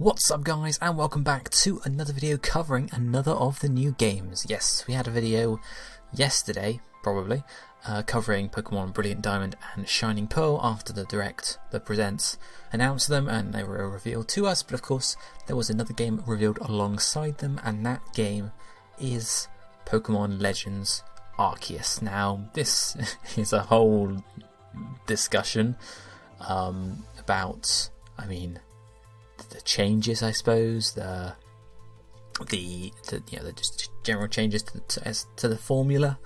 What's up guys, and welcome back to another video covering another of the new games. Yes, we had a video yesterday, probably, covering Pokemon Brilliant Diamond and Shining Pearl after the Direct, the Presents, announced them and they were revealed to us, but of course there was another game revealed alongside them, and that game is Pokemon Legends Arceus. Now, this is a whole discussion about, the changes, I suppose, the just general changes to the formula,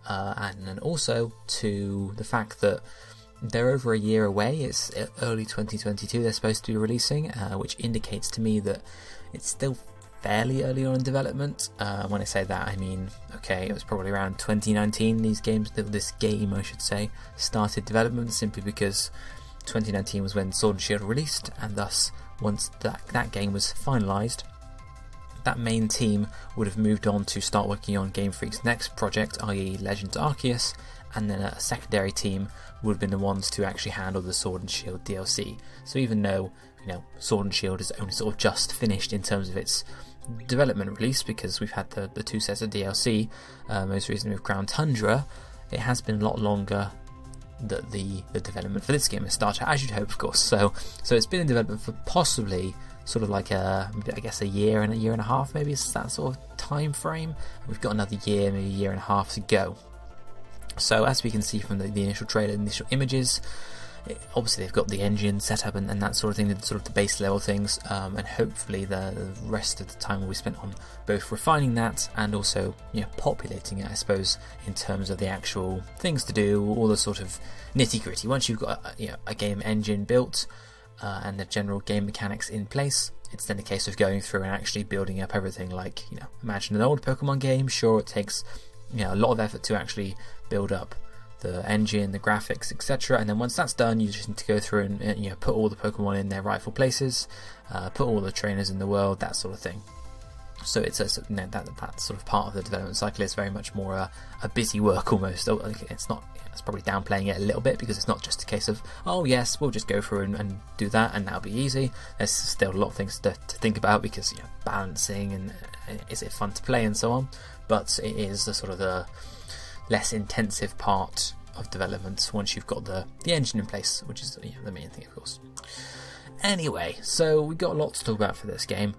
and then also to the fact that they're over a year away. It's early 2022 they're supposed to be releasing, which indicates to me that it's still fairly early on in development. When I say that, I mean, okay, it was probably around 2019 this game I should say started development, simply because 2019 was when Sword and Shield released, and thus once that game was finalised, that main team would have moved on to start working on Game Freak's next project, i.e. Legends Arceus, and then a secondary team would have been the ones to actually handle the Sword and Shield DLC. So even though, Sword and Shield is only sort of just finished in terms of its development release, because we've had the two sets of DLC, most recently with Crown Tundra, it has been a lot longer that the development for this game has started, as you'd hope, of course. So it's been in development for possibly sort of like a year and a half, maybe it's that sort of time frame. We've got another year, maybe a year and a half to go. So as we can see from the initial trailer, initial images, obviously they've got the engine set up and that sort of thing, sort of the base level things, and hopefully the rest of the time will be spent on both refining that and also populating it, I suppose, in terms of the actual things to do, all the sort of nitty gritty. Once you've got a game engine built and the general game mechanics in place, it's then a case of going through and actually building up everything. Like, imagine an old Pokemon game. Sure, it takes a lot of effort to actually build up the engine, the graphics, etc. And then once that's done, you just need to go through and put all the Pokemon in their rightful places, put all the trainers in the world, that sort of thing. So it's that sort of part of the development cycle is very much more a busy work almost. It's not. It's probably downplaying it a little bit, because it's not just a case of, oh yes, we'll just go through and do that and that'll be easy. There's still a lot of things to think about, because balancing and is it fun to play and so on. But it is the sort of the less intensive part of development once you've got the engine in place, which is the main thing, of course. Anyway, so we've got a lot to talk about for this game,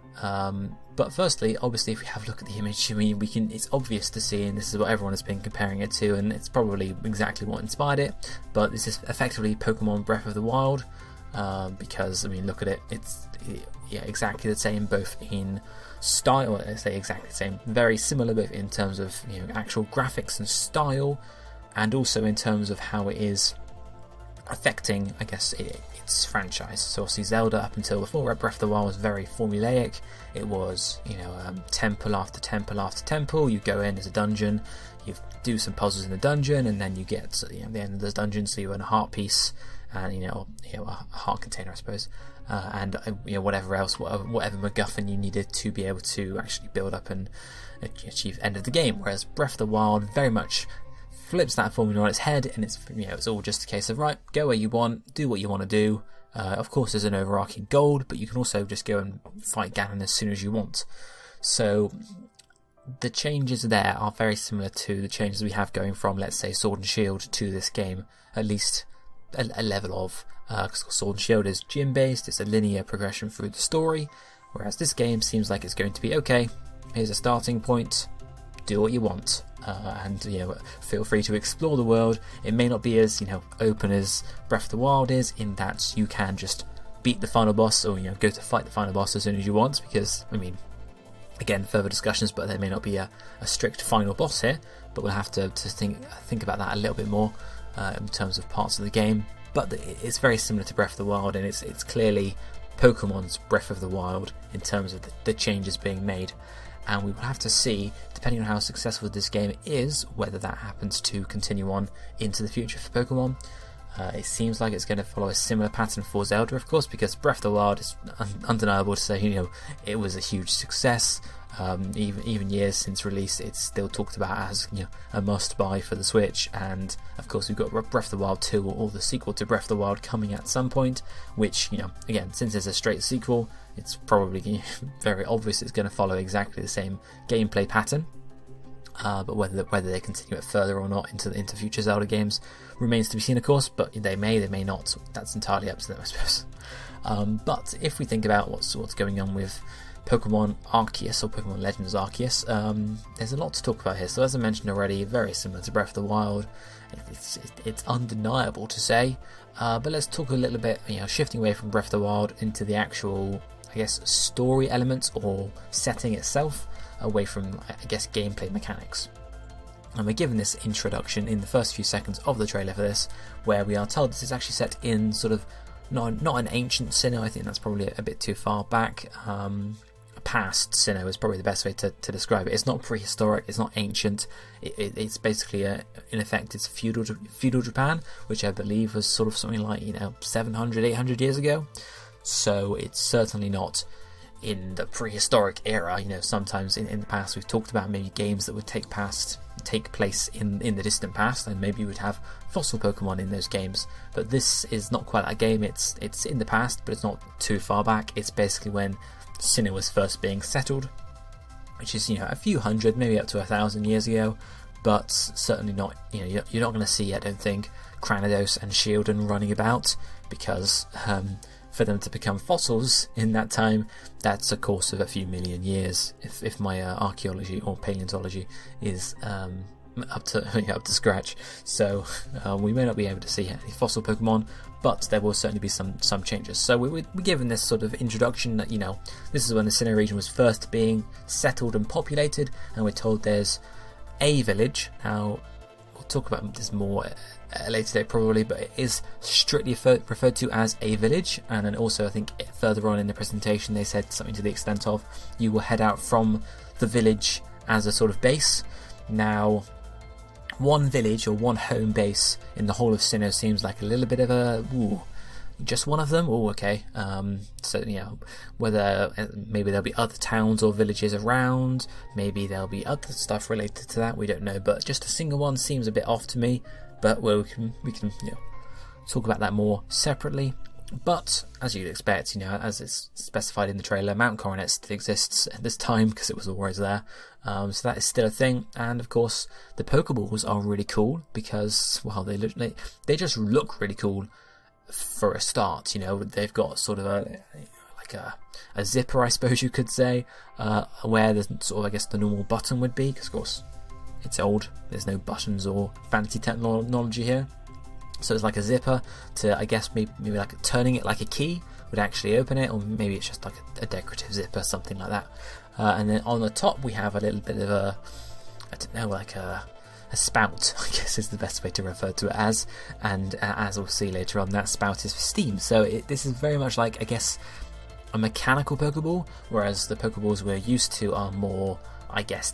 but firstly, obviously, if we have a look at the image, it's obvious to see, and this is what everyone has been comparing it to, and it's probably exactly what inspired it, but this is effectively Pokemon Breath of the Wild, because look at it, it's exactly the same, both in style, I say exactly the same, very similar both in terms of actual graphics and style, and also in terms of how it is affecting, I guess, its franchise. So obviously Zelda, up until before Breath of the Wild, was very formulaic. It was temple after temple after temple. You go in as a dungeon, you do some puzzles in the dungeon, and then you get to the end of the dungeon, so you earn a heart piece and a heart container, I suppose, and whatever else, whatever MacGuffin you needed to be able to actually build up and achieve end of the game. Whereas Breath of the Wild very much flips that formula on its head, and it's all just a case of, right, go where you want, do what you want to do. Of course, there's an overarching goal, but you can also just go and fight Ganon as soon as you want. So the changes there are very similar to the changes we have going from, let's say, Sword and Shield to this game, at least a level of, because Sword and Shield is gym based, it's a linear progression through the story, whereas this game seems like it's going to be, okay, here's a starting point, do what you want, and feel free to explore the world. It may not be as open as Breath of the Wild is, in that you can just beat the final boss, or go to fight the final boss as soon as you want, because again, further discussions, but there may not be a strict final boss here, but we'll have to think about that a little bit more in terms of parts of the game. But it's very similar to Breath of the Wild, and it's clearly Pokemon's Breath of the Wild in terms of the changes being made. And we will have to see, depending on how successful this game is, whether that happens to continue on into the future for Pokemon. It seems like it's going to follow a similar pattern for Zelda, of course, because Breath of the Wild is undeniable to say, it was a huge success. Even years since release, it's still talked about as a must-buy for the Switch. And of course, we've got Breath of the Wild 2, or the sequel to Breath of the Wild, coming at some point. Which again, since it's a straight sequel, it's probably very obvious it's going to follow exactly the same gameplay pattern. But whether they continue it further or not into future Zelda games remains to be seen, of course. But they may not. That's entirely up to them, I suppose. But if we think about what's going on with Pokemon Arceus or Pokemon Legends Arceus, there's a lot to talk about here. So as I mentioned already, very similar to Breath of the Wild. It's undeniable to say. But let's talk a little bit, shifting away from Breath of the Wild into the actual, I guess, story elements or setting itself, away from, I guess, gameplay mechanics. And we're given this introduction in the first few seconds of the trailer for this, where we are told this is actually set in sort of not an ancient Sinnoh. I think that's probably a bit too far back. Past Sinnoh is probably the best way to describe it. It's not prehistoric, it's not ancient. It's basically in effect it's feudal Japan, which I believe was sort of something like 700-800 years ago. So it's certainly not in the prehistoric era. Sometimes in the past we've talked about maybe games that would take place in the distant past, and maybe you would have fossil Pokemon in those games. But this is not quite that game. It's in the past, but it's not too far back. It's basically when Sinnoh was first being settled, which is a few hundred, maybe up to 1,000 years ago, but certainly not. You're not going to see, I don't think, Cranidos and Shieldon running about, because for them to become fossils in that time, that's a course of a few million years, if my archaeology or paleontology is up to scratch. So we may not be able to see any fossil Pokemon, but there will certainly be some changes. So we're given this sort of introduction that this is when the Sinnoh region was first being settled and populated, and we're told there's a village. Now we'll talk about this more at a later date probably, but it is strictly referred to as a village. And then also I think further on in the presentation they said something to the extent of you will head out from the village as a sort of base. Now, one village or one home base in the whole of Sinnoh seems like a little bit of a just one of them. Okay. So whether maybe there'll be other towns or villages around, maybe there'll be other stuff related to that, we don't know. But just a single one seems a bit off to me. But we can talk about that more separately. But as you'd expect, as it's specified in the trailer, Mount Coronet still exists at this time because it was always there. So that is still a thing. And of course, the Pokeballs are really cool because, well, they just look really cool for a start. They've got sort of a zipper, I suppose you could say, where the sort of, I guess, the normal button would be, because of course it's old. There's no buttons or fancy technology here. So it's like a zipper to, I guess, maybe like turning it like a key would actually open it, or maybe it's just like a decorative zipper, something like that. And then on the top we have a little bit of a spout, I guess is the best way to refer to it as. And as we'll see later on, that spout is for steam. So this is very much like, I guess, a mechanical Pokeball, whereas the Pokeballs we're used to are more, I guess,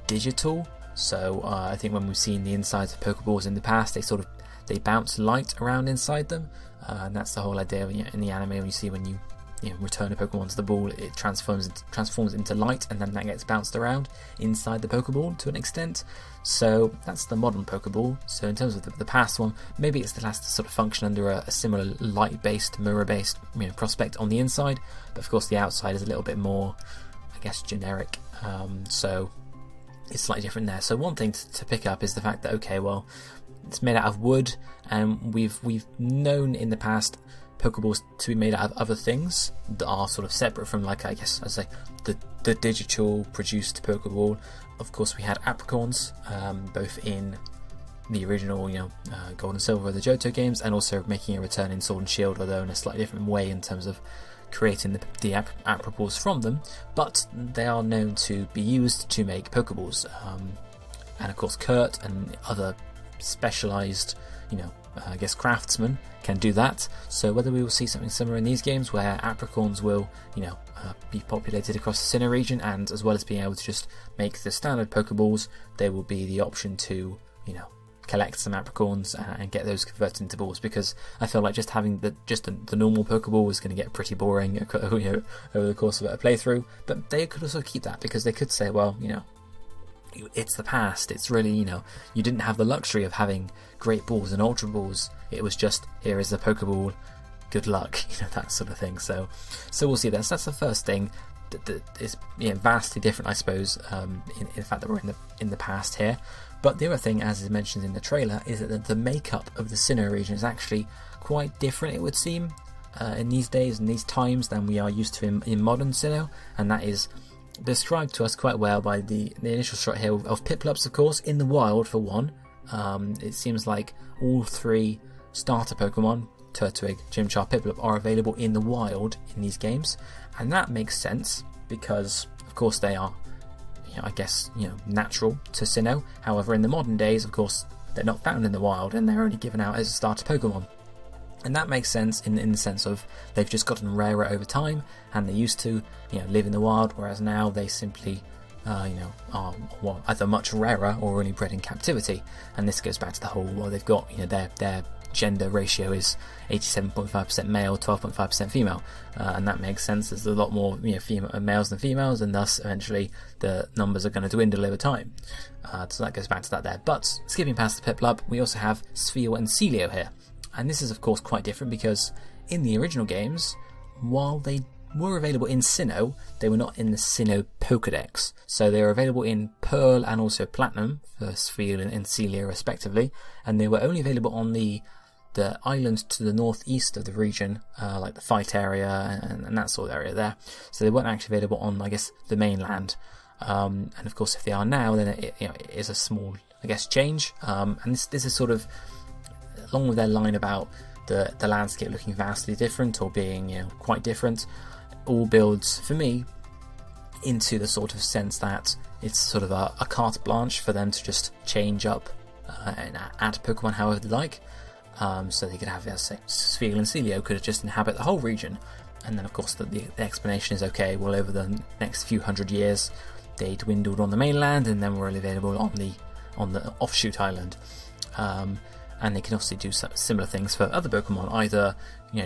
digital. So I think when we've seen the insides of Pokeballs in the past, they bounce light around inside them, and that's the whole idea in the anime. When you return a Pokemon to the ball, it transforms into light, and then that gets bounced around inside the Pokeball to an extent. So that's the modern Pokeball. So in terms of the past one, maybe it's the last to sort of function under a similar light-based, mirror-based prospect on the inside, but of course the outside is a little bit more, I guess, generic. So it's slightly different there. So one thing to pick up is the fact that, okay, well, it's made out of wood, and we've known in the past Pokeballs to be made out of other things that are sort of separate from, like, I guess I'd say the digital produced Pokeball. Of course, we had apricorns, both in the original, Gold and Silver, the Johto games, and also making a return in Sword and Shield, although in a slightly different way in terms of creating the apricorns from them. But they are known to be used to make Pokeballs, and of course Kurt and other specialised, I guess, craftsmen can do that. So whether we will see something similar in these games where apricorns will, be populated across the Sinnoh region, and as well as being able to just make the standard Pokeballs, there will be the option to, collect some apricorns and get those converted into balls, because I feel like just having the normal Pokeball is going to get pretty boring over the course of a playthrough. But they could also keep that, because they could say, well, it's the past. It's really, you didn't have the luxury of having great balls and ultra balls. It was just, here is the Pokeball, good luck, that sort of thing. So we'll see. That's the first thing that is vastly different, I suppose, in the fact that we're in the past here. But the other thing, as is mentioned in the trailer, is that the makeup of the Sinnoh region is actually quite different, it would seem, in these days and these times than we are used to in modern Sinnoh, and that is described to us quite well by the initial shot here of Piplups, of course, in the wild for one. It seems like all 3 starter Pokemon, Turtwig, Chimchar, Piplup, are available in the wild in these games, and that makes sense because, of course, they are, I guess, natural to Sinnoh. However, in the modern days, of course, they're not found in the wild and they're only given out as a starter Pokemon. And that makes sense in the sense of they've just gotten rarer over time, and they used to, live in the wild, whereas now they simply, are either much rarer or only bred in captivity. And this goes back to the whole, they've got, their gender ratio is 87.5% male, 12.5% female, and that makes sense. There's a lot more males than females, and thus eventually the numbers are going to dwindle over time. So that goes back to that there. But skipping past the Piplup, we also have Spheal and Celio here. And this is, of course, quite different because in the original games, while they were available in Sinnoh, they were not in the Sinnoh Pokedex. So they were available in Pearl and also Platinum for Spheal and Celio respectively, and they were only available on the island to the northeast of the region, like the Fight area and that sort of area there. So they weren't actually available on, I guess, the mainland. And of course, if they are now, then it is a small, I guess, change. And this is sort of along with their line about the landscape looking vastly different or being quite different, all builds for me into the sort of sense that it's sort of a carte blanche for them to just change up and add Pokemon however they like. So they could have, say, Spheal and Celio could just inhabit the whole region, and then of course the explanation is okay. Well, over the next few hundred years, they dwindled on the mainland, and then were only available on the offshoot island. And they can also do similar things for other Pokemon, either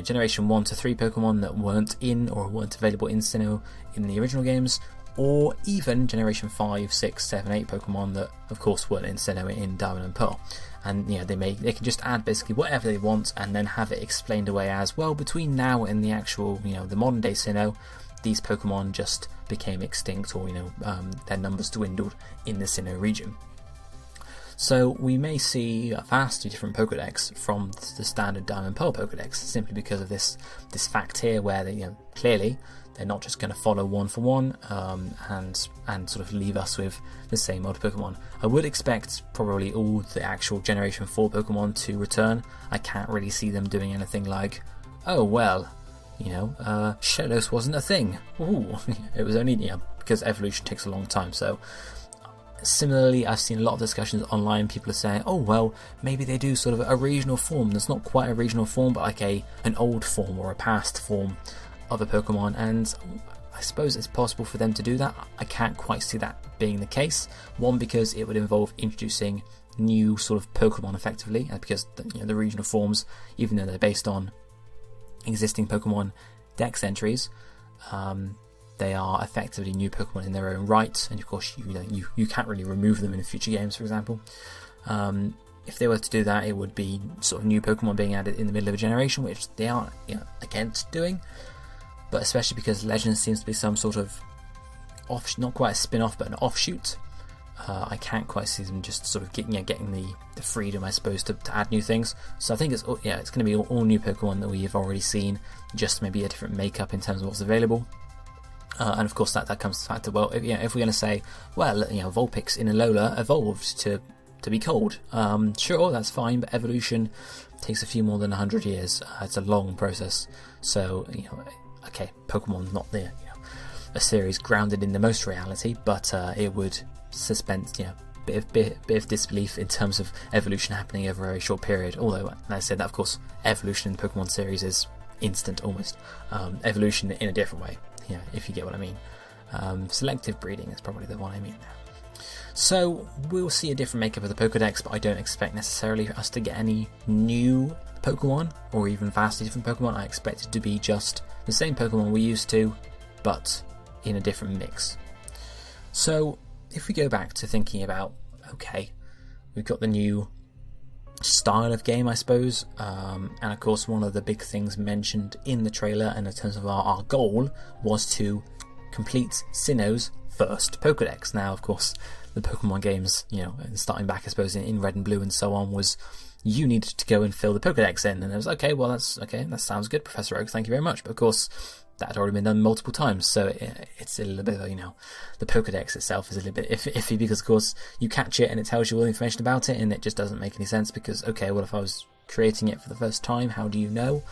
Generation 1 to 3 Pokemon that weren't in or weren't available in Sinnoh in the original games, or even Generation 5, 6, 7, 8 Pokemon that of course weren't in Sinnoh in Diamond and Pearl. And they can just add basically whatever they want and then have it explained away as, well, between now and the actual the modern day Sinnoh, these Pokemon just became extinct, or their numbers dwindled in the Sinnoh region. So we may see a vastly different Pokedex from the standard Diamond Pearl Pokedex, simply because of this fact here, where they clearly they're not just going to follow one for one and sort of leave us with the same old Pokemon. I would expect probably all the actual Generation 4 Pokemon to return. I can't really see them doing anything like, oh well, Shellos wasn't a thing. Ooh, it was only because evolution takes a long time. So similarly, I've seen a lot of discussions online. People are saying, oh well, maybe they do sort of a regional form that's not quite a regional form, but like an old form or a past form of a Pokemon. And I suppose it's possible for them to do that. I can't quite see that being the case. One, because it would involve introducing new sort of Pokemon effectively, because the regional forms, even though they're based on existing Pokemon Dex entries, they are effectively new Pokemon in their own right, and of course you can't really remove them in future games, for example. If they were to do that, it would be sort of new Pokemon being added in the middle of a generation, which they aren't against doing. But especially because Legends seems to be some sort of not quite a spin-off, but an offshoot. I can't quite see them just sort of getting the freedom, I suppose, to add new things. So I think it's going to be all new Pokemon that we have already seen, just maybe a different makeup in terms of what's available. And of course that comes to the fact that, well, if we're going to say, well, Vulpix in Alola evolved to be cold, sure, that's fine, but evolution takes a few more than 100 years. It's a long process. So okay, Pokemon's not a series grounded in the most reality, but it would suspend bit of disbelief in terms of evolution happening over a very short period. Although, like I said, that of course evolution in the Pokemon series is instant almost. Evolution in a different way, if you get what I mean. Selective breeding is probably the one I mean there. So we'll see a different makeup of the Pokedex, but I don't expect necessarily us to get any new Pokemon or even vastly different Pokemon. I expect it to be just the same Pokemon we used to, but in a different mix. So if we go back to thinking about, okay, we've got the new style of game, I suppose. And of course, one of the big things mentioned in the trailer and in terms of our goal was to complete Sinnoh's first Pokedex. Now, of course, the Pokemon games, starting back, I suppose, in Red and Blue and so on, was you needed to go and fill the Pokedex in, and it was okay. Well, that sounds good, Professor Oak. Thank you very much. But of course, that had already been done multiple times, so it's a little bit of the Pokedex itself is a little bit iffy because, of course, you catch it and it tells you all the information about it, and it just doesn't make any sense because, okay, well, if I was creating it for the first time, how do you know?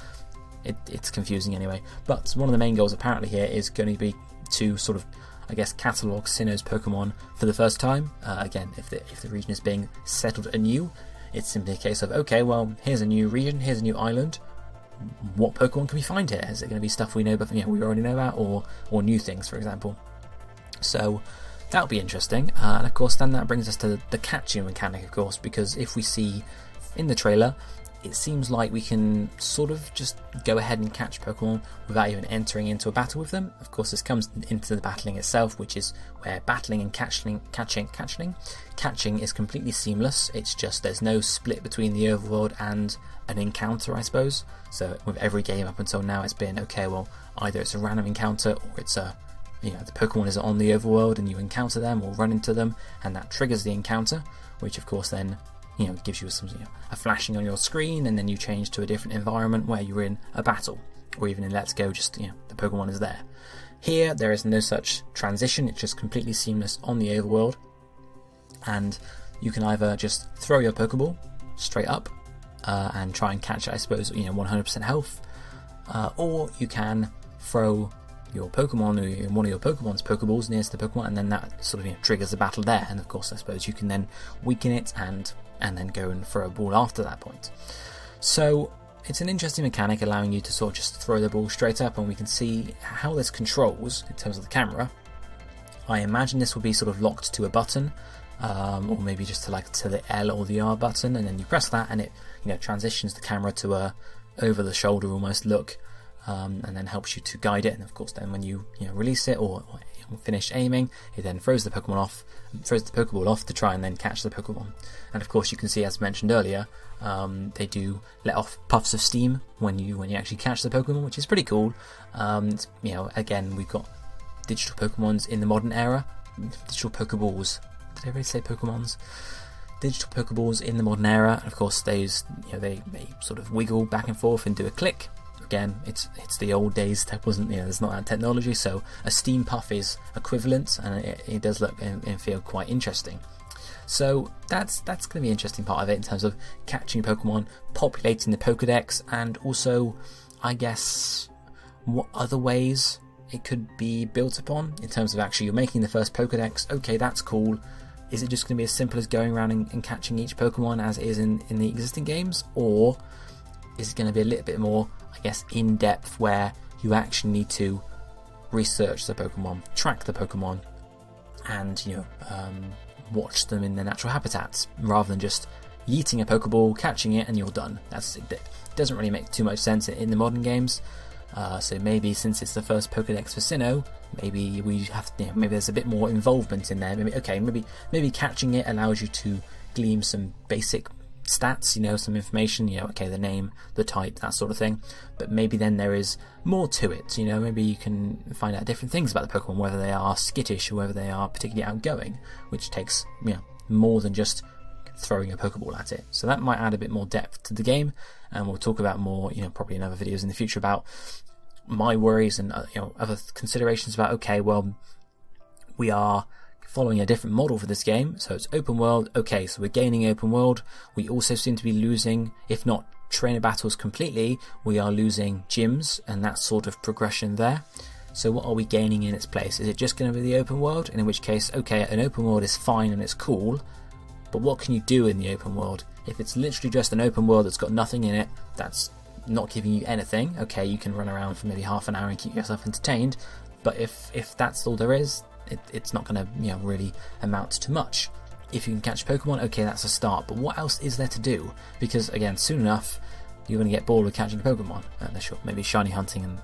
It's confusing anyway. But one of the main goals apparently here is going to be to sort of, I guess, catalogue Sinnoh's Pokemon for the first time. Again, if the region is being settled anew, it's simply a case of, okay, well, here's a new region, here's a new island. What Pokemon can we find here? Is it going to be stuff we know, but we already know about, or new things, for example? So that'll be interesting. And of course, then that brings us to the catching mechanic, of course, because if we see in the trailer, it seems like we can sort of just go ahead and catch Pokemon without even entering into a battle with them. Of course, this comes into the battling itself, which is where battling and catching is completely seamless. It's just there's no split between the overworld and an encounter, I suppose. So with every game up until now, it's been, okay, well, either it's a random encounter or it's the Pokemon is on the overworld and you encounter them or run into them, and that triggers the encounter, which of course then gives you some a flashing on your screen, and then you change to a different environment where you're in a battle, or even in Let's Go, just the Pokemon is there. Here there is no such transition; it's just completely seamless on the overworld, and you can either just throw your Pokeball straight up and try and catch it, I suppose, 100% health, or you can throw your Pokemon or one of your Pokemon's Pokeballs near to the Pokemon, and then that sort of triggers the battle there. And of course, I suppose you can then weaken it and then go and throw a ball after that point. So it's an interesting mechanic, allowing you to sort of just throw the ball straight up, and we can see how this controls in terms of the camera. I imagine this will be sort of locked to a button, or maybe just to the L or the R button, and then you press that and it transitions the camera to a over the shoulder almost look, and then helps you to guide it. And of course, then when you release it or finish aiming, it then throws the Pokeball off to try and then catch the Pokemon. And of course, you can see, as mentioned earlier, they do let off puffs of steam when you actually catch the Pokemon, which is pretty cool. Again, we've got digital Pokemons in the modern era, digital Pokeballs. Did I really say Pokemons? Digital Pokeballs in the modern era. And of course, they sort of wiggle back and forth and do a click. Again, it's the old days. There's not that technology, so a steam puff is equivalent, and it does look and feel quite interesting. So that's going to be an interesting part of it in terms of catching Pokemon, populating the Pokedex, and also, I guess, what other ways it could be built upon in terms of actually you're making the first Pokedex. Okay, that's cool. Is it just going to be as simple as going around and catching each Pokemon as it is in the existing games, or is it going to be a little bit more, I guess, in depth, where you actually need to research the Pokemon, track the Pokemon, and watch them in their natural habitats, rather than just yeeting a Pokeball, catching it, and you're done. It doesn't really make too much sense in the modern games. So maybe since it's the first Pokedex for Sinnoh, maybe we have maybe there's a bit more involvement in there. Maybe catching it allows you to glean some basic stats, some information, the name, the type, that sort of thing. But maybe then there is more to it, maybe you can find out different things about the Pokemon, whether they are skittish or whether they are particularly outgoing, which takes more than just throwing a Pokeball at it. So that might add a bit more depth to the game, and we'll talk about more, probably in other videos in the future about my worries and other considerations about, okay, well, we are following a different model for this game, so it's open world. Okay, so we're gaining open world. We also seem to be losing, if not trainer battles completely, we are losing gyms and that sort of progression there. So what are we gaining in its place? Is it just going to be the open world? And in which case, okay, an open world is fine and it's cool, but what can you do in the open world? If it's literally just an open world that's got nothing in it, that's not giving you anything, okay, you can run around for maybe half an hour and keep yourself entertained, but if that's all there is, it's not going to really amount to much. If you can catch Pokemon, okay, that's a start, but what else is there to do? Because again, soon enough you're going to get bored of catching Pokemon, unless you're maybe shiny hunting, and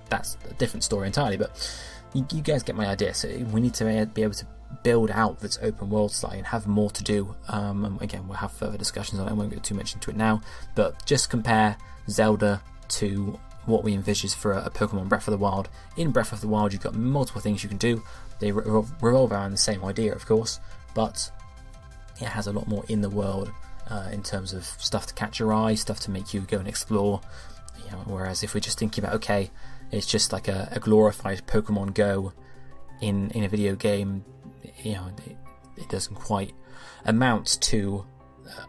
that's a different story entirely, but you guys get my idea. So we need to be able to build out this open world slightly and have more to do. Again, we'll have further discussions on it. I won't go too much into it now, but just compare Zelda to what we envisage for a Pokemon Breath of the Wild. In Breath of the Wild, you've got multiple things you can do. They revolve around the same idea, of course, but it has a lot more in the world in terms of stuff to catch your eye, stuff to make you go and explore. Whereas if we're just thinking about, okay, it's just like a glorified Pokemon Go in a video game, it doesn't quite amount to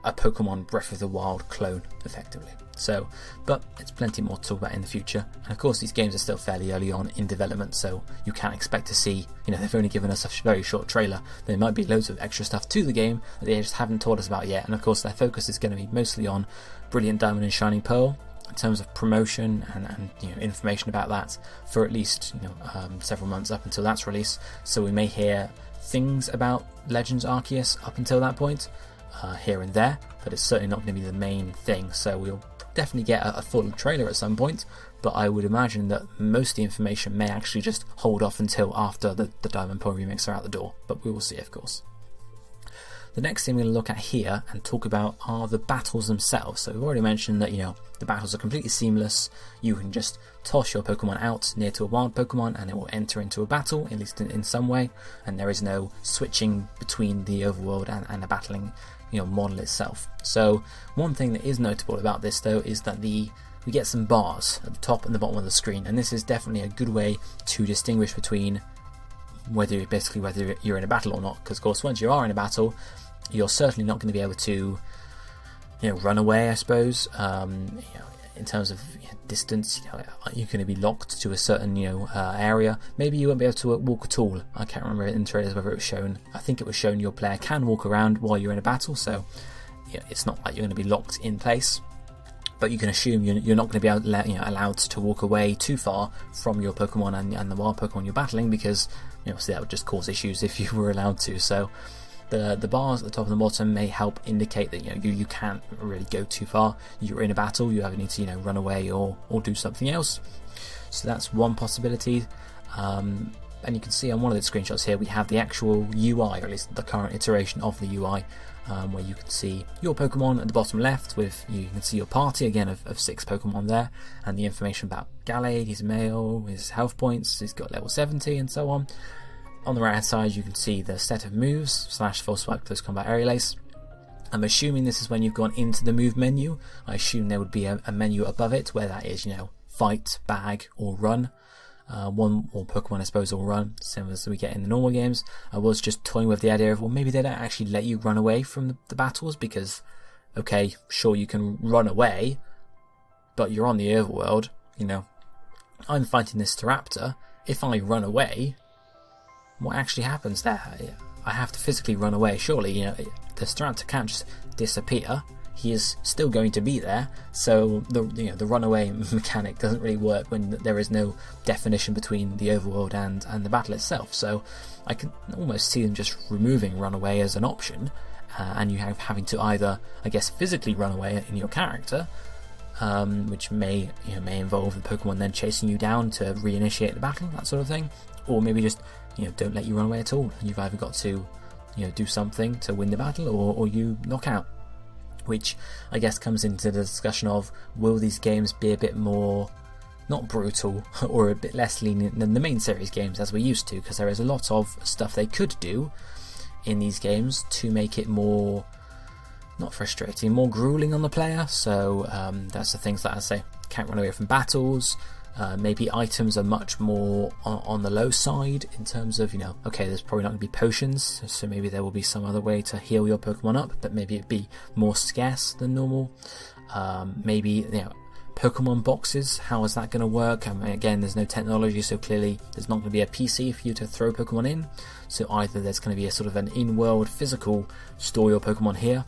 a Pokemon Breath of the Wild clone, effectively. So, but it's plenty more to talk about in the future. And of course, these games are still fairly early on in development, so you can't expect to see, they've only given us a very short trailer. There might be loads of extra stuff to the game that they just haven't told us about yet. And of course, their focus is going to be mostly on Brilliant Diamond and Shining Pearl in terms of promotion and information about that for at least several months up until that's release. So we may hear things about Legends Arceus up until that point, here and there, but it's certainly not going to be the main thing. So we'll definitely get a full trailer at some point, but I would imagine that most of the information may actually just hold off until after the Diamond Pearl remakes are out the door, but we will see, of course. The next thing we're going to look at here and talk about are the battles themselves. So we've already mentioned that the battles are completely seamless. You can just toss your Pokemon out near to a wild Pokemon and it will enter into a battle, at least in some way, and there is no switching between the overworld and the battling model itself. So one thing that is notable about this though is that we get some bars at the top and the bottom of the screen, and this is definitely a good way to distinguish between whether you're in a battle or not, because of course once you are in a battle, you're certainly not going to be able to run away, I suppose. In terms of distance, you're going to be locked to a certain area. Maybe you won't be able to walk at all. I can't remember in trailers whether it was shown. I think it was shown your player can walk around while you're in a battle, so it's not like you're going to be locked in place. But you can assume you're not going to be allowed to walk away too far from your Pokemon and the wild Pokemon you're battling, because so that would just cause issues if you were allowed to. So the bars at the top and the bottom may help indicate that you can't really go too far. You're in a battle, you either need to run away or do something else. So that's one possibility. And you can see on one of the screenshots here we have the actual UI, or at least the current iteration of the UI, where you can see your Pokemon at the bottom left with, you can see your party again of 6 Pokemon there, and the information about Gallade, his male, his health points, he's got level 70 and so on. On the right hand side you can see the set of moves / full swipe close combat aerial ace. I'm assuming this is when you've gone into the move menu. I assume there would be a menu above it where that is fight, bag or run. One or Pokemon I suppose or run, similar as we get in the normal games. I was just toying with the idea of, well, maybe they don't actually let you run away from the battles, because okay, sure, you can run away, but you're on the overworld. I'm fighting this Staraptor. If I run away, what actually happens there? I have to physically run away. Surely, the Staraptor can't just disappear. He is still going to be there. So the runaway mechanic doesn't really work when there is no definition between the overworld and the battle itself. So I can almost see them just removing runaway as an option, and you having to either, I guess, physically run away in your character, which may involve the Pokemon then chasing you down to reinitiate the battle, that sort of thing, or maybe just don't let you run away at all. You've either got to do something to win the battle, or you knock out. Which I guess comes into the discussion of, will these games be a bit more, not brutal, or a bit less lenient than the main series games as we're used to, because there is a lot of stuff they could do in these games to make it more, not frustrating, more grueling on the player. So that's the things that I say, can't run away from battles. Maybe items are much more on the low side in terms of, okay, there's probably not going to be potions, so maybe there will be some other way to heal your Pokemon up, but maybe it'd be more scarce than normal. Maybe, Pokemon boxes, how is that going to work? I mean, again, there's no technology, so clearly there's not going to be a PC for you to throw Pokemon in. So either there's going to be a sort of an in-world physical store your Pokemon here,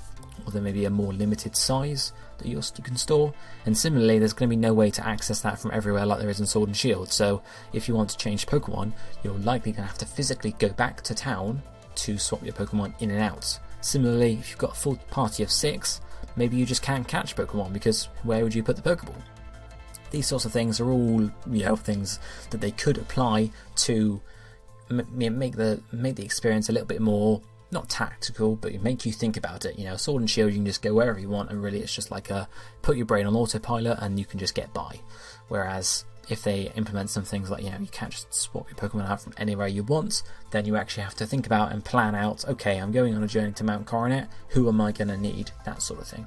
or there may be a more limited size that you can store. And similarly, there's going to be no way to access that from everywhere like there is in Sword and Shield. So if you want to change Pokemon, you're likely going to have to physically go back to town to swap your Pokemon in and out. Similarly, if you've got a full party of 6, maybe you just can't catch Pokemon, because where would you put the Pokeball? These sorts of things are all, things that they could apply to make the experience a little bit more, not tactical, but it make you think about it. Sword and Shield, you can just go wherever you want, and really it's just like put your brain on autopilot and you can just get by. Whereas if they implement some things like, you can't just swap your Pokemon out from anywhere you want, then you actually have to think about and plan out, okay, I'm going on a journey to Mount Coronet, who am I going to need? That sort of thing.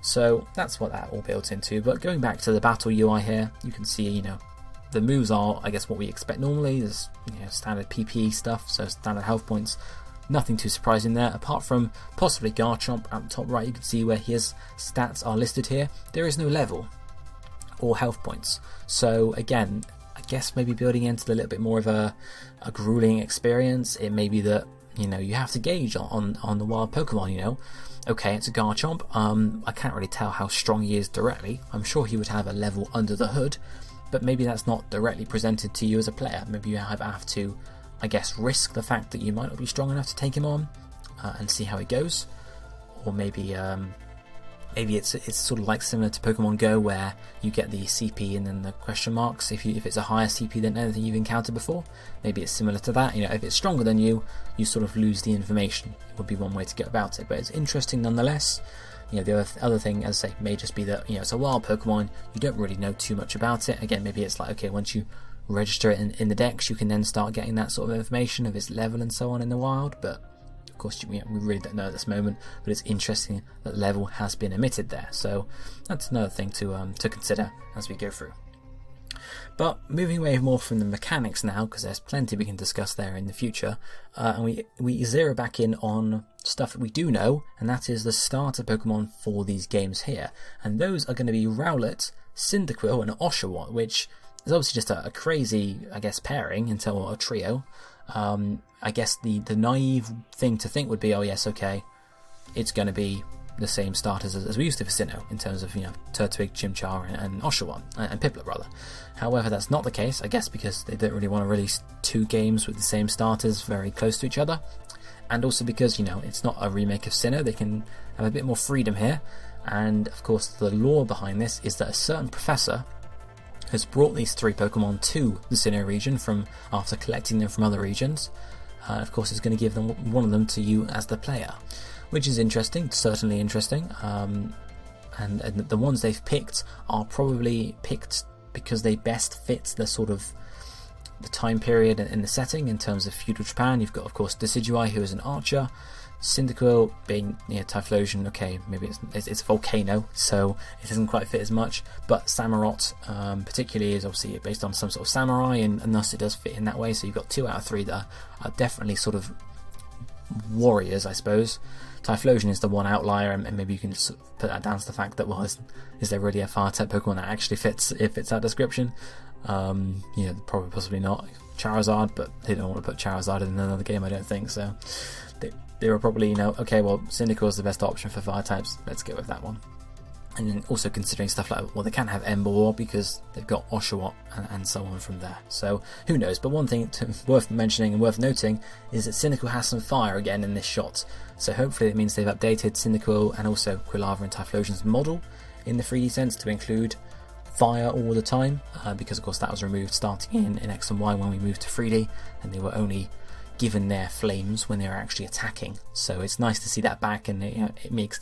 So that's what that all built into. But going back to the battle UI here, you can see, the moves are, I guess, what we expect normally. There's, standard PPE stuff, so standard health points. Nothing too surprising there, apart from possibly Garchomp at the top right. You can see where his stats are listed here. There is no level or health points. So again, I guess maybe building into a little bit more of a grueling experience. It may be that, you have to gauge on the wild Pokemon, Okay, it's a Garchomp. I can't really tell how strong he is directly. I'm sure he would have a level under the hood, but maybe that's not directly presented to you as a player. Maybe you have to, I guess, risk the fact that you might not be strong enough to take him on and see how it goes. Or maybe it's sort of like similar to Pokemon Go, where you get the CP and then the question marks if it's a higher CP than anything you've encountered before. Maybe it's similar to that. If it's stronger than you, you sort of lose the information. It would be one way to go about it, but it's interesting nonetheless. The other thing, as I say, may just be that it's a wild Pokemon. You don't really know too much about it. Again, maybe it's like, okay, once you register it in the Dex, you can then start getting that sort of information of its level and so on in the wild. But of course, we really don't know at this moment. But it's interesting that level has been omitted there. So that's another thing to consider as we go through. But moving away more from the mechanics now, because there's plenty we can discuss there in the future, and we zero back in on stuff that we do know, and that is the starter Pokemon for these games here. And those are going to be Rowlet, Cyndaquil, and Oshawott, which is obviously just a crazy, I guess, pairing until a trio. I guess the naive thing to think would be, oh yes, okay, it's going to be the same starters as we used to for Sinnoh in terms of Turtwig, Chimchar, and Oshawott, and Piplup rather. However, that's not the case, I guess, because they don't really want to release two games with the same starters very close to each other, and also because it's not a remake of Sinnoh. They can have a bit more freedom here, and of course the lore behind this is that a certain professor has brought these three Pokemon to the Sinnoh region after collecting them from other regions. Of course, it's going to give them one of them to you as the player, which is interesting, certainly interesting. And the ones they've picked are probably picked because they best fit the sort of the time period and the setting. In terms of feudal Japan, you've got, of course, Decidueye, who is an archer. Cyndaquil being Typhlosion, okay, maybe it's a volcano, so it doesn't quite fit as much. But Samurott, particularly, is obviously based on some sort of samurai, and thus it does fit in that way. So you've got 2 out of 3 that are definitely sort of warriors, I suppose. Typhlosion is the one outlier, and maybe you can just put that down to the fact that, well, is there really a fire type Pokemon that actually fits that description? Probably possibly not. Charizard, but they don't want to put Charizard in another game, I don't think. So they were probably, okay, well, Cyndaquil is the best option for fire types. Let's go with that one. And then also considering stuff like, well, they can have Ember War because they've got Oshawott and so on from there. So who knows? But one thing worth mentioning and worth noting is that Cyndaquil has some fire again in this shot. So hopefully it means they've updated Cyndaquil and also Quilava and Typhlosion's model in the 3D sense to include fire all the time, because of course that was removed starting in X and Y when we moved to 3D, and they were only given their flames when they were actually attacking. So it's nice to see that back, and it makes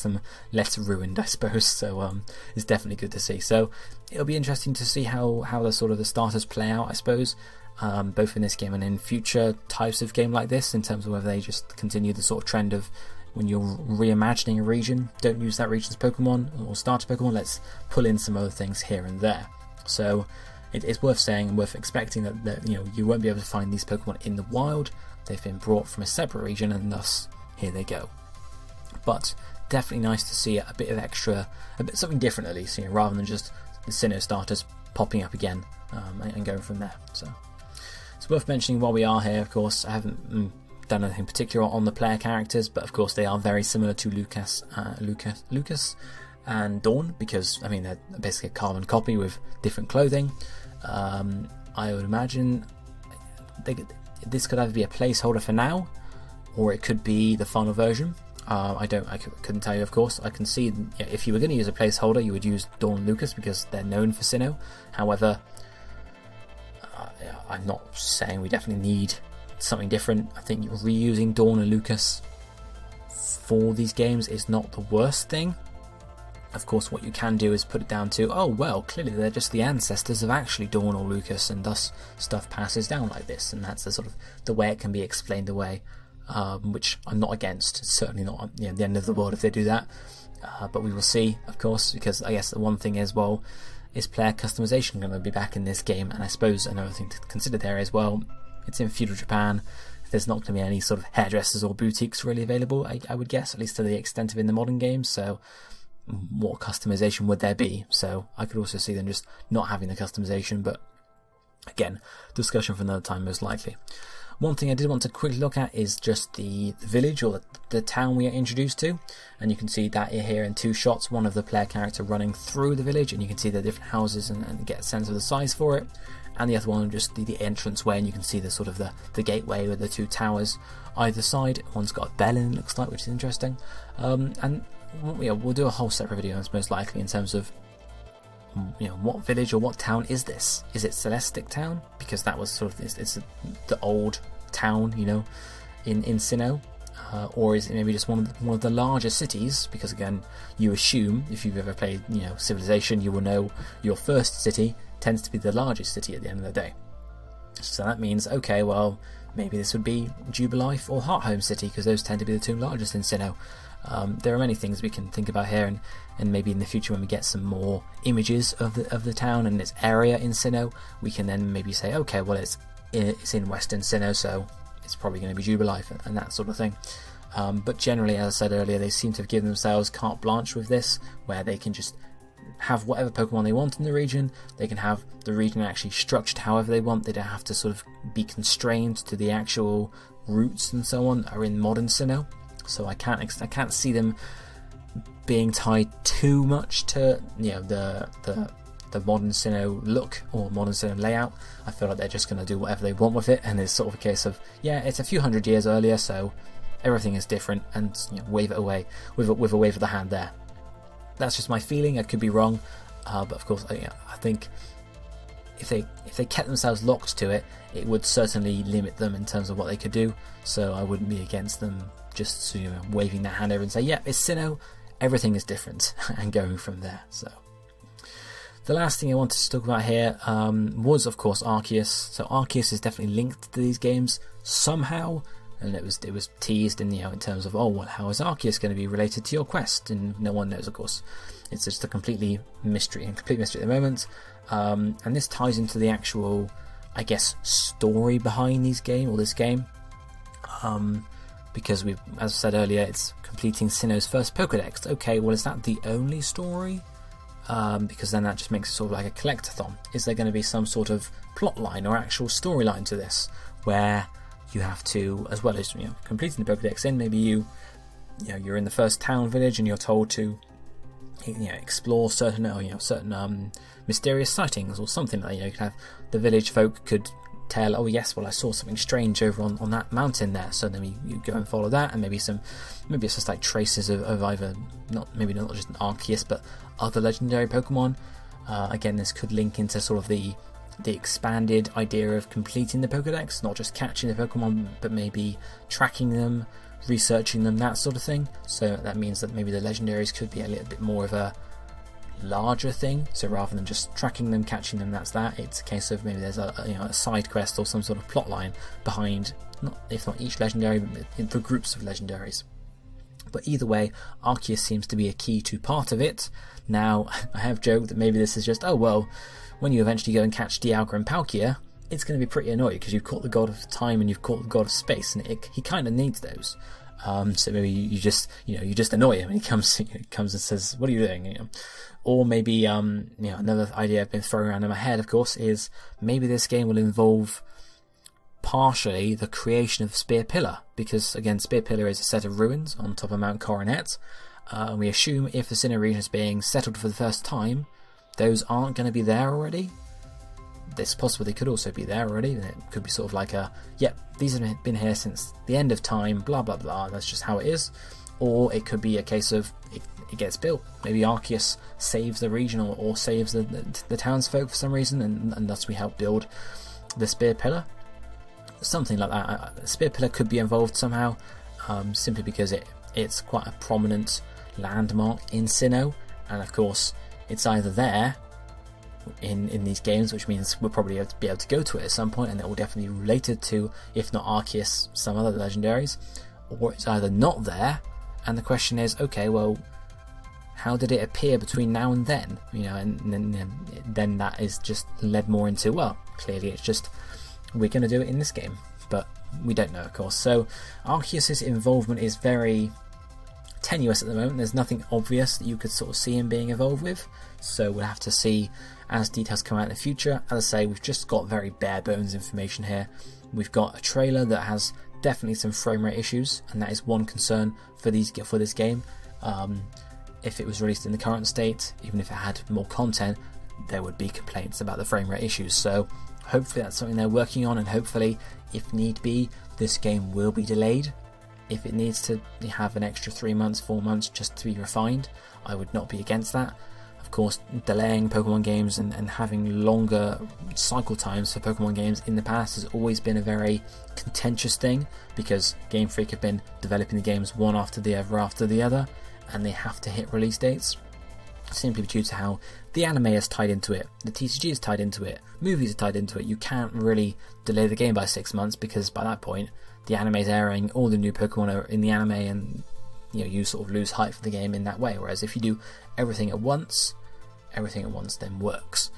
them less ruined, I suppose. So it's definitely good to see. So it'll be interesting to see how the sort of the starters play out, I suppose, both in this game and in future types of game like this, in terms of whether they just continue the sort of trend of, when you're reimagining a region, don't use that region's Pokemon or starter Pokemon, let's pull in some other things here and there. So it's worth saying and worth expecting that you won't be able to find these Pokemon in the wild. They've been brought from a separate region, and thus here they go. But definitely nice to see a bit of extra, something different at least, rather than just the Sinnoh starters popping up again and going from there. So it's worth mentioning while we are here. Of course, I haven't done anything particular on the player characters, but of course they are very similar to Lucas and Dawn, because they're basically a carbon copy with different clothing. I would imagine this could either be a placeholder for now, or it could be the final version. I couldn't tell you, of course. I can see if you were going to use a placeholder, you would use Dawn and Lucas because they're known for Sinnoh. However, I'm not saying we definitely need something different. I think reusing Dawn and Lucas for these games is not the worst thing. Of course, what you can do is put it down to, oh well, clearly they're just the ancestors of actually Dawn or Lucas, and thus stuff passes down like this, and that's the sort of the way it can be explained away, which I'm not against. It's certainly not the end of the world if they do that, but we will see, of course, because I guess the one thing is, well, is player customization going to be back in this game? And I suppose another thing to consider there is, well, it's in feudal Japan. There's not going to be any sort of hairdressers or boutiques really available, I would guess, at least to the extent of in the modern games, so what customization would there be? So I could also see them just not having the customization, but again, discussion for another time most likely. One thing I did want to quickly look at is just the village, or the town we are introduced to, and you can see that here in 2 shots, one of the player character running through the village, and you can see the different houses and get a sense of the size for it, and the other one just the entrance way, and you can see the sort of the gateway with the 2 towers either side. One's got a bell in, it looks like, which is interesting, and we'll do a whole separate video on this most likely in terms of what village or what town is this? Is it Celestic Town? Because that was sort of it's the old town, in Sinnoh, or is it maybe just one of the larger cities? Because again, you assume if you've ever played Civilization, you will know your first city tends to be the largest city at the end of the day. So that means, okay, well, maybe this would be Jubilife or Hearthome City, because those tend to be the 2 largest in Sinnoh. There are many things we can think about here, and maybe in the future when we get some more images of the town and its area in Sinnoh, we can then maybe say, okay, well, it's in Western Sinnoh, so it's probably going to be Jubilife and that sort of thing. But generally, as I said earlier, they seem to have given themselves carte blanche with this, where they can just have whatever Pokemon they want in the region. They can have the region actually structured however they want. They don't have to sort of be constrained to the actual routes and so on are in modern Sinnoh. So I can't see them being tied too much to the modern Sinnoh look or modern Sinnoh layout. I feel like they're just going to do whatever they want with it, and it's sort of a case of, yeah, it's a few hundred years earlier, so everything is different, and wave it away with a wave of the hand there. That's just my feeling. I could be wrong, but of course, I think if they kept themselves locked to it, it would certainly limit them in terms of what they could do. So I wouldn't be against them just waving their hand over and say, yeah, it's Sinnoh, everything is different, and going from there. So the last thing I wanted to talk about here was, of course, Arceus. So Arceus is definitely linked to these games somehow, and it was teased in terms of, oh well, how is Arceus going to be related to your quest? And no one knows, of course. It's just a complete mystery at the moment. And this ties into the actual, I guess, story behind this game. Because as I said earlier, it's completing Sinnoh's first Pokedex. Okay, well, is that the only story? Because then that just makes it sort of like a collectathon. Is there going to be some sort of plot line or actual storyline to this, where you have to, as well as completing the Pokedex, then maybe you're in the first town village and you're told to explore certain mysterious sightings or something like that. You could have the village folk could tell, oh yes, well, I saw something strange over on that mountain there, so then you go and follow that, and maybe it's just like traces of either not just an Arceus but other legendary Pokemon. Again, this could link into sort of the expanded idea of completing the Pokedex, not just catching the Pokemon but maybe tracking them, researching them, that sort of thing. So that means that maybe the legendaries could be a little bit more of a larger thing, so rather than just tracking them, catching them, it's a case of maybe there's a side quest or some sort of plot line behind, if not each legendary, but the groups of legendaries. But either way, Arceus seems to be a key to part of it. Now, I have joked that maybe this is just, oh well, when you eventually go and catch Dialga and Palkia, it's going to be pretty annoying because you've caught the god of time and you've caught the god of space, and he kind of needs those. So maybe you just annoy him and he comes and says, what are you doing? Or maybe another idea I've been throwing around in my head, of course, is maybe this game will involve partially the creation of Spear Pillar, because again, Spear Pillar is a set of ruins on top of Mount Coronet. We assume if the Sinnoh region is being settled for the first time, those aren't going to be there already. It's possible they could also be there already. It could be sort of like these have been here since the end of time, blah blah blah, that's just how it is. Or it could be a case of it gets built. Maybe Arceus saves the region or saves the townsfolk for some reason, and thus we help build the Spear Pillar, something like that. Spear Pillar could be involved somehow, simply because it's quite a prominent landmark in Sinnoh, and of course it's either there in these games, which means we'll probably be able to go to it at some point, and it will definitely be related to, if not Arceus, some other legendaries, or it's either not there, and the question is, okay, well, how did it appear between now and then? And then that is just led more into, well, clearly it's just, we're going to do it in this game, but we don't know, of course. So Arceus's involvement is very tenuous at the moment. There's nothing obvious that you could sort of see him being involved with, so we'll have to see as details come out in the future. As I say, we've just got very bare bones information here. We've got a trailer that has definitely some frame rate issues, and that is one concern for this game. If it was released in the current state, even if it had more content, there would be complaints about the frame rate issues. So hopefully that's something they're working on, and hopefully, if need be, this game will be delayed. If it needs to have an extra 3 months, 4 months just to be refined, I would not be against that. Of course, delaying Pokemon games and having longer cycle times for Pokemon games in the past has always been a very contentious thing, because Game Freak have been developing the games one after the other, and they have to hit release dates, simply due to how the anime is tied into it, the TCG is tied into it, movies are tied into it. You can't really delay the game by 6 months, because by that point the anime is airing, all the new Pokemon are in the anime, and you sort of lose hype for the game in that way. Whereas if you do everything at once then works.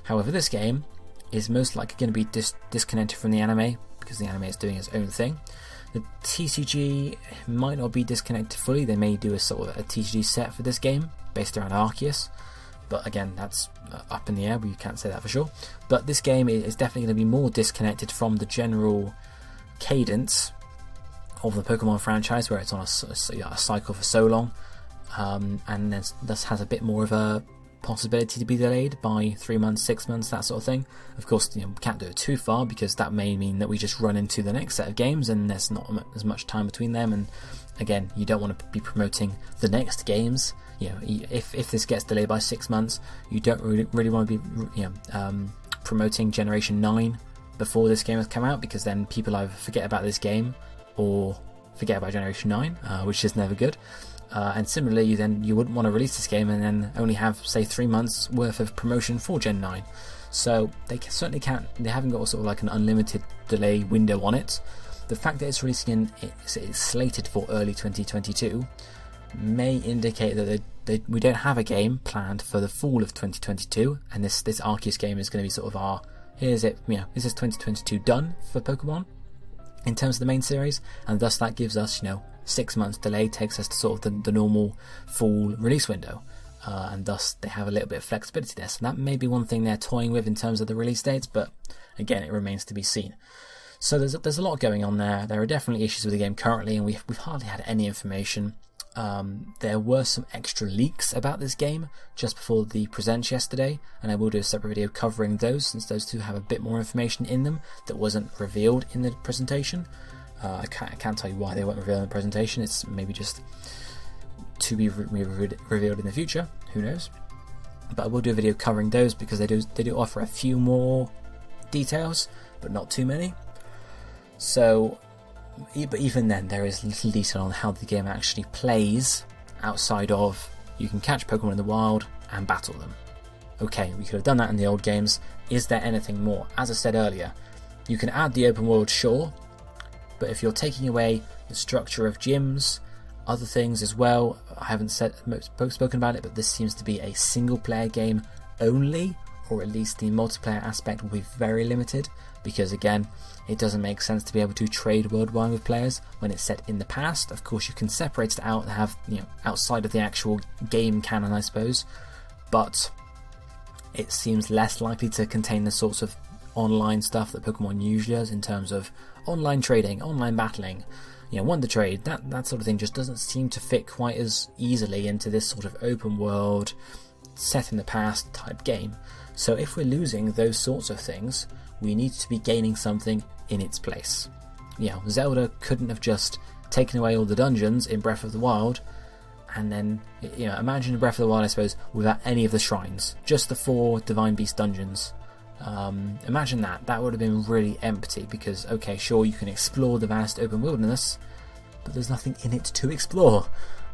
However, this game is most likely going to be disconnected from the anime, because the anime is doing its own thing. The TCG might not be disconnected fully. They may do a sort of a TCG set for this game based around Arceus, but again, that's up in the air. We can't say that for sure. But this game is definitely going to be more disconnected from the general cadence of the Pokemon franchise, where it's on a cycle for so long, and thus has a bit more of a possibility to be delayed by 3 months, 6 months, that sort of thing. Of course, we can't do it too far, because that may mean that we just run into the next set of games and there's not as much time between them. And again, you don't want to be promoting the next games. If this gets delayed by 6 months, you don't really want to be promoting Generation 9 before this game has come out, because then people either forget about this game or forget about Generation 9, which is never good. And similarly, you wouldn't want to release this game and then only have, say, 3 months worth of promotion for Gen 9. So they certainly can't. They haven't got sort of like an unlimited delay window on it. The fact that it's releasing it's slated for early 2022 may indicate that we don't have a game planned for the fall of 2022, and this Arceus game is going to be sort of is this 2022 done for Pokemon in terms of the main series, and thus that gives us 6 months delay, takes us to sort of the normal fall release window, and thus they have a little bit of flexibility there. So that may be one thing they're toying with in terms of the release dates, but again, it remains to be seen. So there's a lot going on there. There are definitely issues with the game currently, and we've hardly had any information. There were some extra leaks about this game just before the presents yesterday, and I will do a separate video covering those, since those two have a bit more information in them that wasn't revealed in the presentation. I can't tell you why they weren't revealed in the presentation. It's maybe just to be revealed in the future. Who knows? But I will do a video covering those, because they do offer a few more details, but not too many. So, but even then, there is little detail on how the game actually plays outside of you can catch Pokemon in the wild and battle them. Okay, we could have done that in the old games. Is there anything more? As I said earlier, you can add the open world, sure, but if you're taking away the structure of gyms, other things as well, I haven't spoken about it, but this seems to be a single player game only, or at least the multiplayer aspect will be very limited, because again, it doesn't make sense to be able to trade worldwide with players when it's set in the past. Of course, you can separate it out and have, outside of the actual game canon, I suppose, but it seems less likely to contain the sorts of online stuff that Pokemon usually does in terms of online trading, online battling, Wonder Trade, that sort of thing just doesn't seem to fit quite as easily into this sort of open world, set in the past type game. So if we're losing those sorts of things, we need to be gaining something in its place. Zelda couldn't have just taken away all the dungeons in Breath of the Wild, and then, imagine Breath of the Wild, I suppose, without any of the shrines, just the 4 Divine Beast dungeons. Imagine that would have been really empty, because okay, sure, you can explore the vast open wilderness, but there's nothing in it to explore,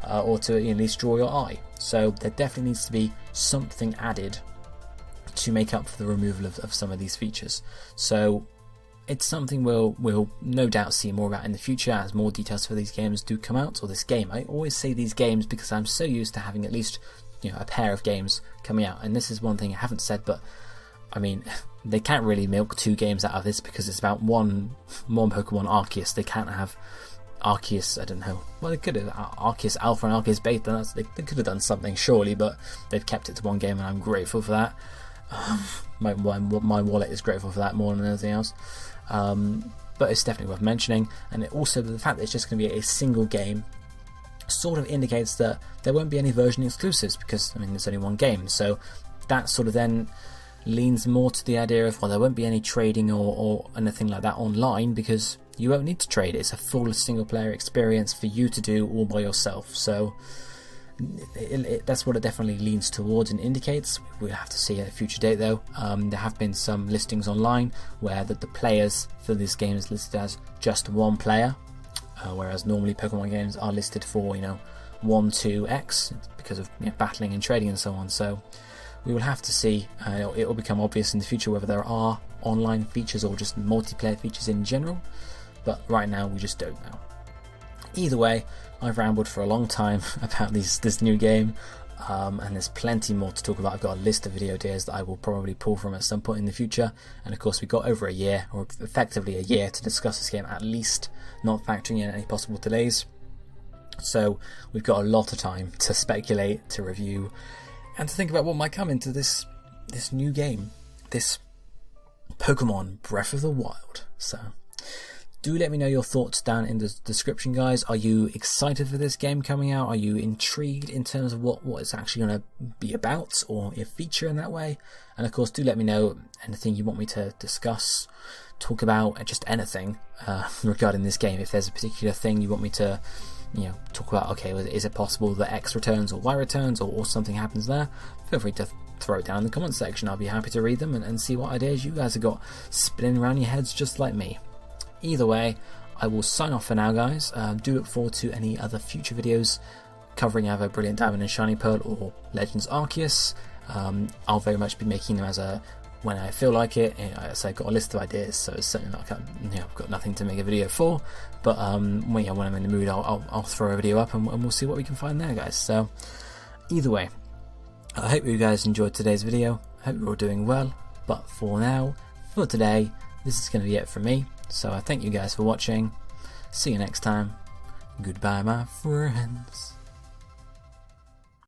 or to at least draw your eye. So there definitely needs to be something added to make up for the removal of some of these features. So it's something we'll no doubt see more about in the future as more details for these games do come out, or this game. I always say these games because I'm so used to having at least a pair of games coming out, and this is one thing I haven't said, but I mean, they can't really milk 2 games out of this because it's about one Pokemon Arceus. They can't have Arceus, I don't know, well, they could have Arceus Alpha and Arceus Beta. They could have done something surely, but they've kept it to one game, and I'm grateful for that. My wallet is grateful for that more than anything else. But it's definitely worth mentioning, and also the fact that it's just going to be a single game sort of indicates that there won't be any version exclusives, because I mean there's only one game, so that sort of then leans more to the idea of, well, there won't be any trading or anything like that online, because you won't need to trade. It's a full single player experience for you to do all by yourself. So that's what it definitely leans towards and indicates. We'll have to see at a future date though. There have been some listings online where the players for this game is listed as just one player, whereas normally Pokemon games are listed for 1, 2x because of battling and trading and so on. So we will have to see. It will become obvious in the future whether there are online features or just multiplayer features in general, but right now we just don't know. Either way, I've rambled for a long time about this new game, and there's plenty more to talk about. I've got a list of video ideas that I will probably pull from at some point in the future, and of course we've got over a year, or effectively a year, to discuss this game at least, not factoring in any possible delays. So we've got a lot of time to speculate, to review, and to think about what might come into this new game, this Pokemon Breath of the Wild. So do let me know your thoughts down in the description, guys. Are you excited for this game coming out? Are you intrigued in terms of what it's actually going to be about, or a feature in that way? And of course, do let me know anything you want me to discuss, talk about, just anything regarding this game. If there's a particular thing you want me to talk about, okay, is it possible that X returns or Y returns, or something happens there, feel free to throw it down in the comments section. I'll be happy to read them and see what ideas you guys have got spinning around your heads just like me. Either way, I will sign off for now, guys. Do look forward to any other future videos covering either Brilliant Diamond and Shiny Pearl or Legends Arceus. I'll very much be making them when I feel like it. So I've got a list of ideas, so it's certainly not I've got nothing to make a video for. But when I'm in the mood, I'll throw a video up and we'll see what we can find there, guys. So either way, I hope you guys enjoyed today's video. I hope you're all doing well. But for now, for today, this is going to be it from me. So I thank you guys for watching. See you next time. Goodbye, my friends.